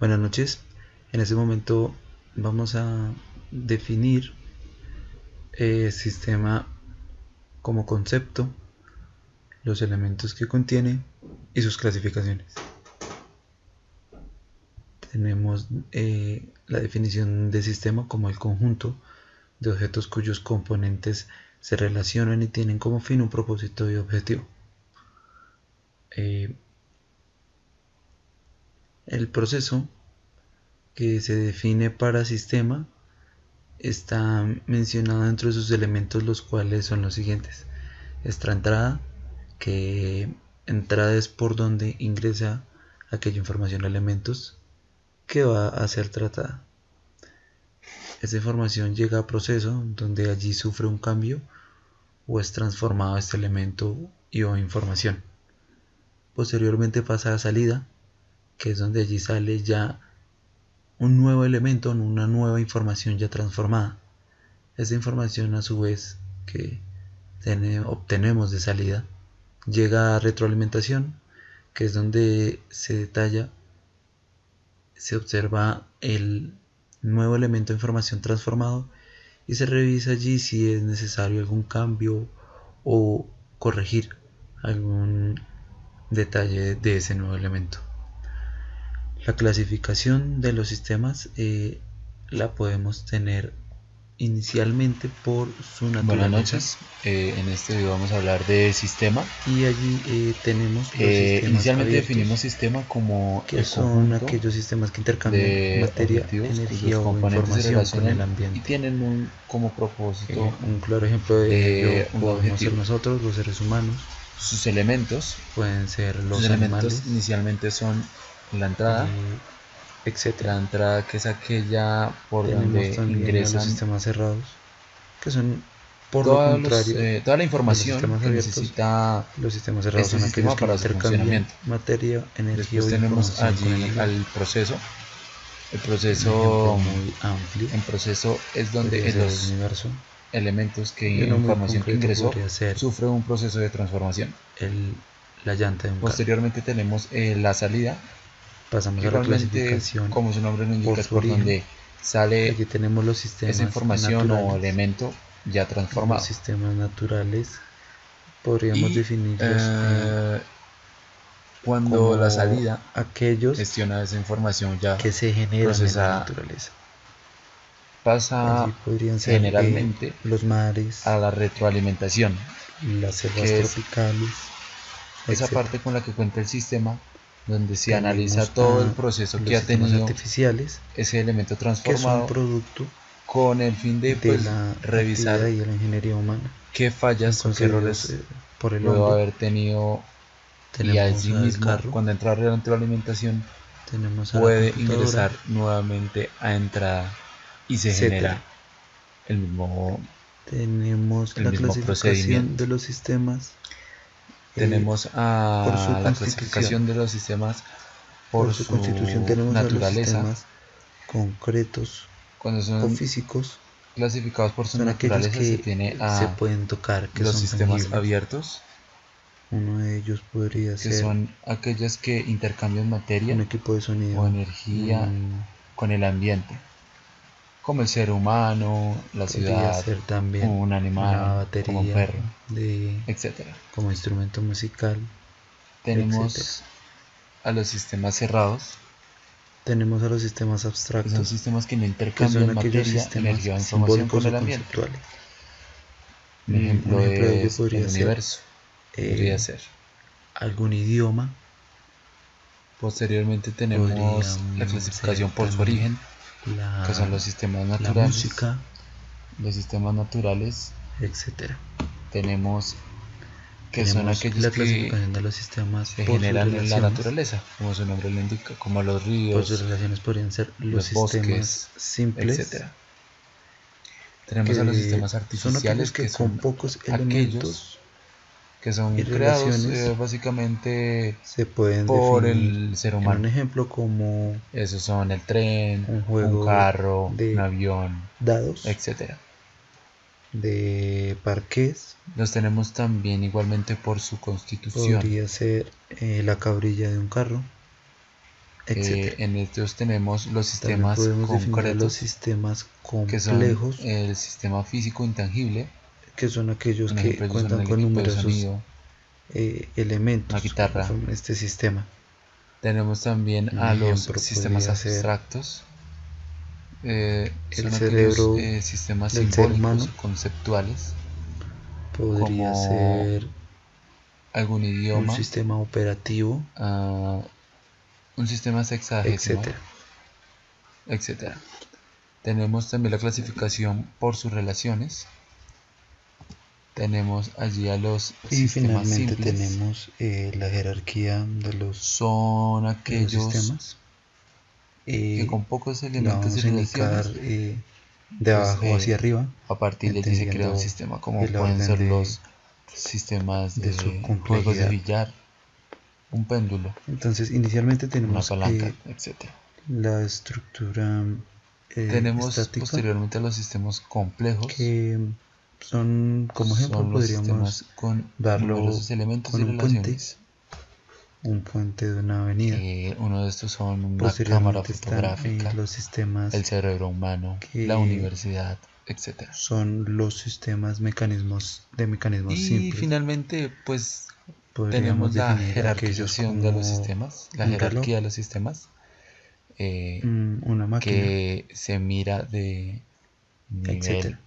Buenas noches. En este momento vamos a definir sistema como concepto, los elementos que contiene y sus clasificaciones. Tenemos la definición de sistema como el conjunto de objetos cuyos componentes se relacionan y tienen como fin un propósito y objetivo. El proceso que se define para sistema está mencionado dentro de sus elementos, los cuales son los siguientes. Esta entrada, que entrada es por donde ingresa aquella información a elementos que va a ser tratada. Esta información llega a proceso, donde allí sufre un cambio o es transformado este elemento y o información. Posteriormente pasa a salida, que es donde allí sale ya un nuevo elemento, una nueva información ya transformada. Esta información, a su vez, que obtenemos de salida, llega a retroalimentación, que es donde se detalla, se observa el nuevo elemento de información transformado y se revisa allí si es necesario algún cambio o corregir algún detalle de ese nuevo elemento. La clasificación de los sistemas la podemos tener inicialmente por su naturaleza. Buenas noches, en este video vamos a hablar de sistema Y allí tenemos los sistemas inicialmente abiertos, definimos sistema como que el son conjunto aquellos sistemas que intercambian de materia, objetivos energía cuyos o componentes se información con el relacionan y ambiente. tienen como propósito Un claro ejemplo de ello un podemos ser objetivo. nosotros, los seres humanos. Sus elementos, Pueden ser los animales, inicialmente son la entrada, etc. la entrada que es aquella por Tenemos donde también a los ingresan sistemas cerrados, que son por lo contrario toda la de los información sistemas que abiertos. necesita Los sistemas cerrados este son aquellos sistema que para su intercambian funcionamiento. materia, energía Después o tenemos información con el allí ambiente. al proceso. El Un ejemplo proceso, muy amplio en proceso es donde podría ser el los universo, elementos que y uno muy información que concreto ingresó podría ser sufre un proceso de transformación. la llanta de un carro. Posteriormente tenemos la salida, Pasamos que a la igualmente, clasificación como su nombre lo por indica, es su por origen. donde sale Aquí tenemos los esa sistemas información o naturales. elemento ya Los transformado. sistemas naturales podríamos Y definirlos cuando como la salida aquellos gestiona esa información ya que se generan en la procesada, naturaleza. pasa Allí podrían ser generalmente los mares, a la retroalimentación, las selvas que es tropicales, esa etc. parte con la que cuenta el sistema, donde se analiza Tenemos todo el a proceso los que ha sistemas tenido artificiales, ese elemento que son transformado, producto con el fin de de la revisar actividad y de la ingeniería humana. qué Son fallas o qué concebidos errores por el pudo hombre. haber tenido, y Tenemos al asimismo carro, cuando entra la retroalimentación tenemos a la puede computadora, ingresar nuevamente a entrada y se genera etc. el mismo Tenemos la clasificación procedimiento. de los sistemas Tenemos por su a la constitución. clasificación de los sistemas Por su constitución tenemos a los naturaleza. sistemas concretos Cuando o son físicos. clasificados por su Son aquellos naturaleza, se que tiene se a pueden tocar, que los son sistemas tangibles. abiertos, Uno de ellos podría que ser son aquellos que intercambian materia un equipo de sonido, o energía con el ambiente, como el ser humano, la podría ciudad, ser también un una animal, como un batería perro, de, etc. como instrumento musical, etc. Tenemos a los sistemas cerrados, Tenemos a los sistemas que son abstractos, sistemas que no que son intercambian aquellos materia, sistemas energía o información simbólicos con el o ambiente. conceptuales. Un ejemplo de ello es el podría ser universo, podría ser. algún idioma. Posteriormente tenemos la clasificación por su origen, que son los sistemas la naturales, música, los sistemas naturales. etc. Tenemos que son Tenemos aquellos la que clasificación de los sistemas se por sus generan en la relaciones. naturaleza, como su nombre lo indica, como los Por sus ríos, relaciones podrían ser los los sistemas bosques, simples, etc. Tenemos a los sistemas son aquellos artificiales, que que con son pocos aquellos elementos que son y creados relaciones básicamente se pueden por definir el ser en un humano. ejemplo como Esos son el tren, un un juego carro, un de avión, dados, etc. de parqués. Los tenemos también igualmente por su constitución. Podría ser la cabrilla de un carro, etc. En estos tenemos los También sistemas podemos definir a los concretos, sistemas que son complejos, el sistema físico intangible. que son aquellos Un que ejemplo de ellos son cuentan el con equipo de numerosos sonido, una elementos que guitarra. conforman este sistema. Tenemos también Un a los ejemplo sistemas podría ser abstractos. el Son aquellos cerebro sistemas del ser simbólicos humano, o conceptuales, podría como ser algún un idioma, sistema operativo, un sistema sexagesimal, etc. etc. Tenemos también la clasificación por sus relaciones. Tenemos allí a los Y sistemas finalmente simples. tenemos la jerarquía Son de los aquellos sistemas. que con pocos La elementos y vamos a indicar relaciones, de pues abajo hacia arriba, a partir de allí se crea un entendiendo sistema, como el pueden orden ser los sistemas de su de juegos de complejidad. billar, un péndulo, Entonces, inicialmente una tenemos palanca, etc. la estructura Tenemos estática, posteriormente los sistemas complejos. que son, como ejemplo, Son los podríamos sistemas con darlo numerosos elementos con y relaciones. un puente de una avenida. Uno de estos son una cámara Posteriormente están fotográfica, los el sistemas cerebro humano, la que universidad, etc. son los sistemas mecanismos Y simples. finalmente, pues Podríamos tenemos la definir aquellos jerarquización de los como sistemas, la un reloj, jerarquía de los sistemas, eh, una máquina, que se mira de nivel etc.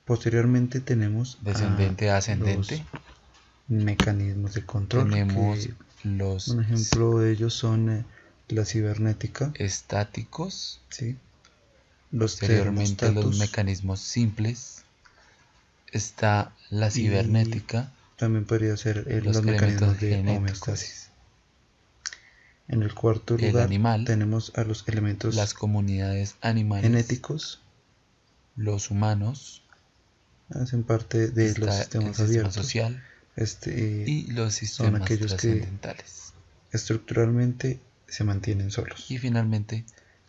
Posteriormente tenemos a descendente a ascendente. los mecanismos de control, Tenemos que los un ejemplo de ellos son la cibernética, estáticos, ¿sí? Los posteriormente los termostatos, mecanismos simples, está la y cibernética, también podría ser los los elementos mecanismos de genéticos, homeostasis. En el cuarto el lugar animal, tenemos a los las elementos comunidades animales, genéticos, los humanos, hacen parte de los está el sistemas sistema abiertos. social Este, y los son sistemas aquellos que trascendentales. estructuralmente se mantienen Y solos, finalmente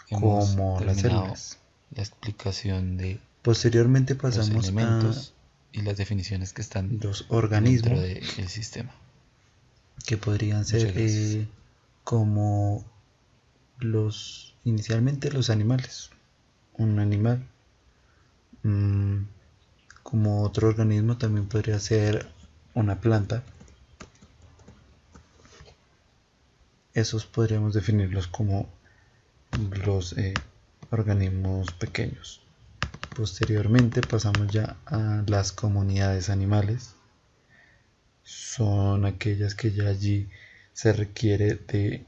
hemos como las terminado células. la explicación de Posteriormente los pasamos a elementos y las definiciones que están los dentro organismos, del sistema. que podrían ser Muchas gracias. como inicialmente los animales. Un animal, como otro organismo, también podría ser una planta. Esos podríamos definirlos como los organismos pequeños. Posteriormente pasamos ya a las comunidades animales. Son aquellas que ya allí se requiere de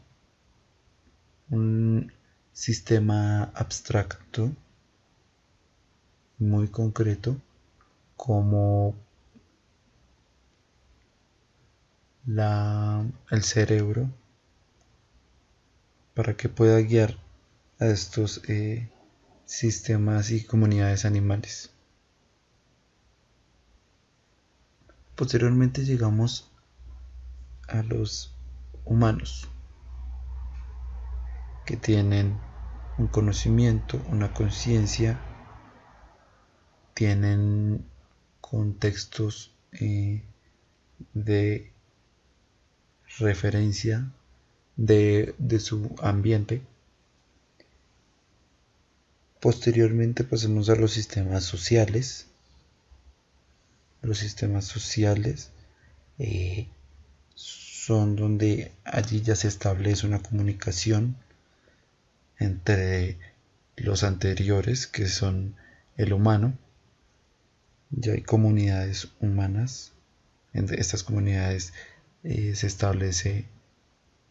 un sistema abstracto muy concreto, como el cerebro, para que pueda guiar a estos sistemas y comunidades animales. Posteriormente llegamos a los humanos, que tienen un conocimiento, una conciencia, tienen contextos de referencia de su ambiente. Posteriormente pasamos a los sistemas sociales. Los sistemas sociales son donde allí ya se establece una comunicación entre los anteriores, que son el humano. Ya hay comunidades humanas. En estas comunidades se establece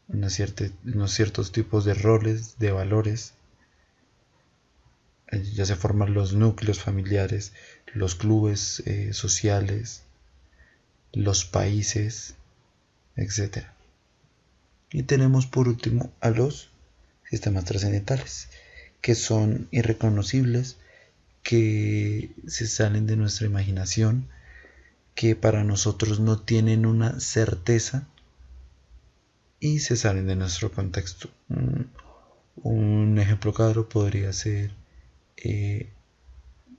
unos ciertos tipos de roles, de valores. Allí ya se forman los núcleos familiares, los clubes sociales, los países, etc. Y tenemos por último a los sistemas trascendentales, que son irreconocibles, que se salen de nuestra imaginación, que para nosotros no tienen una certeza y se salen de nuestro contexto. Un ejemplo claro podría ser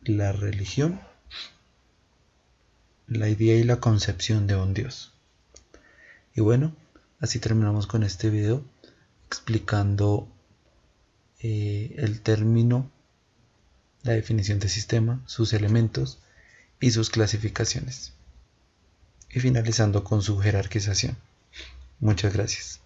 la religión, la idea y la concepción de un Dios. Y bueno, así terminamos con este video explicando el término, la definición de sistema, sus elementos y sus clasificaciones. Y finalizando con su jerarquización. Muchas gracias.